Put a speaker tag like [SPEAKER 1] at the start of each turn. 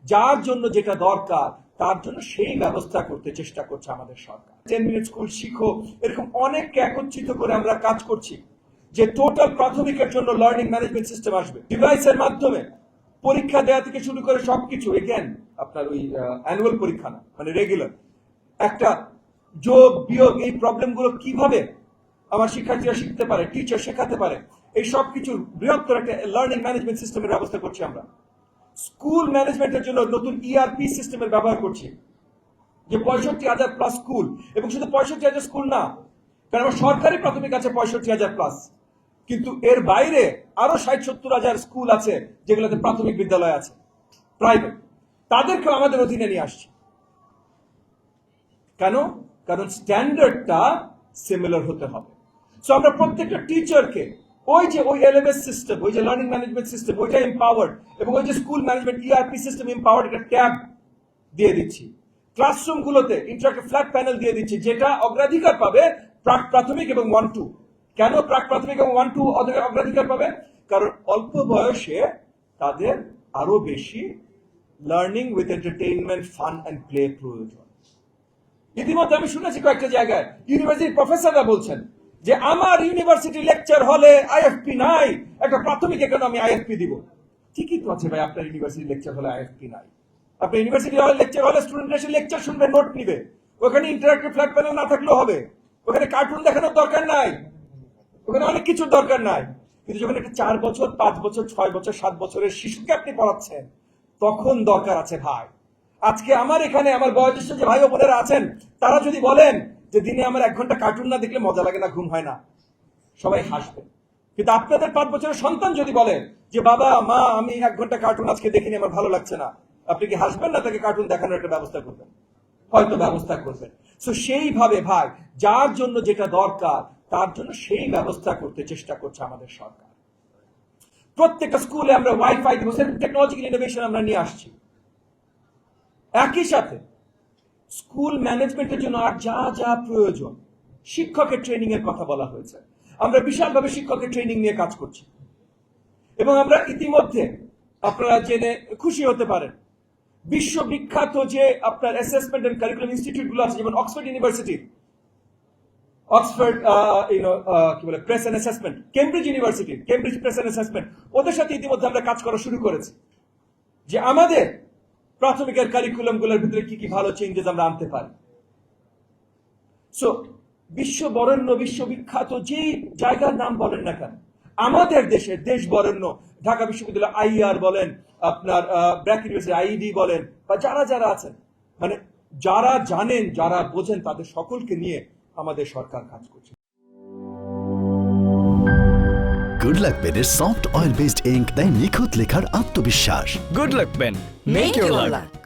[SPEAKER 1] যার জন্য যেটা দরকার তার জন্য সেই ব্যবস্থা করতে চেষ্টা করছে আমাদের সরকার। 10 মিনিট স্কুল শিখো, এরকম অনেককে একত্রিত করে আমরা কাজ করছি যে টোটাল প্রাথমিকের জন্য লার্নিং ম্যানেজমেন্ট সিস্টেম আসবে ডিভাইসের মাধ্যমে। পরীক্ষা দেওয়া থেকে শুরু করে সবকিছু, এগেন আপনার ওই অ্যানুয়াল পরীক্ষা না, মানে রেগুলার একটা যোগ বিয়োগ এই প্রবলেমগুলো কিভাবে আমার শিক্ষার্থীরা শিখতে পারে, টিচার শেখাতে পারে, এই সব কিছুর বৃহত্তর একটা লার্নিং ম্যানেজমেন্ট সিস্টেমের ব্যবস্থা করছি আমরা। স্কুল ম্যানেজমেন্টের জন্য নতুন ইআরপি সিস্টেমের ব্যবহার করছি, যে 65,000 প্লাস স্কুল, এবং শুধু 65,000 স্কুল না, কারণ আমার সরকারি প্রাথমিক আছে 65,000 প্লাস, কিন্তু এর বাইরে আরো 60-70,000 স্কুল আছে যেগুলোতে প্রাথমিক বিদ্যালয় আছে প্রাইভেট, তাদেরকেও আমাদের অধীনে নিয়ে আসছি। কেন? কারণ স্ট্যান্ডার্ডটা সিমিলার হতে হবে। সো আমরা প্রত্যেকটা টিচারকে ওই এলএমএস সিস্টেম, ওই যে লার্নিং ম্যানেজমেন্ট সিস্টেম, ওইটা এম্পাওয়ার্ড, এবং ওই যে school management ERP system empowered, একটা ট্যাব দিয়ে দিচ্ছি। ক্লাসরুমগুলোতে ইন্টারঅ্যাক্টিভ ফ্ল্যাট প্যানেল দিয়ে দিচ্ছি, যেটা অগ্রাধিকার পাবে প্রাক প্রাথমিক এবং 1-2। কেন প্রাক প্রাথমিক এবং 1-2 অগ্রাধিকার পাবে? কারণ অল্প বয়সে তাদের আরো বেশি learning with entertainment, fun and play প্রয়োজন। ইতিমধ্যে আমি শুনেছি কয়েকটা জায়গায় ইউনিভার্সিটির প্রফেসররা বলছেন যে আমার ইউনিভার্সিটি লেকচার হলে আইএফপি নাই, একটা প্রাথমিকে কেন আমি আইএফপি দিব? ঠিকই তো আছে ভাই, আপনার ইউনিভার্সিটি লেকচার হলে আইএফপি নাই। আপনার ইউনিভার্সিটি লেকচার হলে স্টুডেন্টরা এসে লেকচার শুনবে, নোট নিবে, ওখানে ইন্টারঅ্যাক্টিভ ফ্ল্যাট প্যানেল না থাকলেও হবে, ওখানে কার্টুন দেখানোর দরকার নাই, ওখানে অনেক কিছুর দরকার নাই। কিন্তু যখন একটা 4 বছর 5 বছর 6 বছর 7 বছরের শিশুকে আপনি পড়াচ্ছেন, তখন দরকার আছে ভাই। আজকে আমার এখানে আমার বয়োজ্যেষ্ঠ যে ভাই ও বোনেরা আছেন, তারা যদি বলেন যে দিনে আমার 1 ঘন্টা কার্টুন না দেখলে মজা লাগে না, ঘুম হয় না, সবাই হাসবে। কিন্তু আপনাদের 5 বছরের সন্তান যদি বলে যে বাবা মা আমি 1 ঘন্টা কার্টুন আজকে দেখিনি, আমার ভালো লাগছে না, আপনি কি হাসবেন না তাকে কার্টুন দেখানোর একটা ব্যবস্থা করবেন? হয়তো ব্যবস্থা করবেন। সো সেইভাবে ভাই, যার জন্য যেটা দরকার তার জন্য সেই ব্যবস্থা করতে চেষ্টা করছে আমাদের সরকার। প্রত্যেকটা স্কুলে আমরা ওয়াইফাই দিব, টেকনোলজিক্যাল ইনোভেশন আমরা নিয়ে আসছি। একই সাথে স্কুল ম্যানেজমেন্টের জন্য আর যা যা প্রয়োজন, শিক্ষকের ট্রেনিং এর কথা বলা হয়েছে, আমরা বিশালভাবে শিক্ষকের ট্রেনিং নিয়ে কাজ করছি। এবং আমরা ইতিমধ্যে আপনারা জেনে খুশি হতে পারেন, বিশ্ববিখ্যাত যে আপনার অ্যাসেসমেন্ট এন্ড কারিকুলাম ইনস্টিটিউট গুলো আছে, যেমন অক্সফোর্ড ইউনিভার্সিটি, অক্সফোর্ড কি বলে press and assessment, Cambridge university, Cambridge press and assessment, ওদের সাথে ইতিমধ্যে আমরা কাজ করা শুরু করেছি যে আমাদের প্রাথমিকের কারিকুলাম গুলোর ভিতরে কি কি ভালো চেঞ্জেস আমরা আনতে পারি। সো বিশ্ব বরেণ্য, বিশ্ববিখ্যাত যে জায়গার নাম বলেন না কেন, আমাদের দেশের দেশ বরেণ্য ঢাকা বিশ্ববিদ্যালয় আইআর বলেন, আপনার ব্র্যাক ইউনিভার্সিটি আইডি বলেন, বা যারা যারা আছেন, মানে যারা জানেন, যারা বোঝেন, তাদের সকলকে নিয়ে আমাদের সরকার কাজ করছে।
[SPEAKER 2] গুড লাক পেনের সফট অয়েল বেসড ইঙ্ক দেয় নিখুঁত লেখার আত্মবিশ্বাস।
[SPEAKER 3] Good luck pen. Make your luck.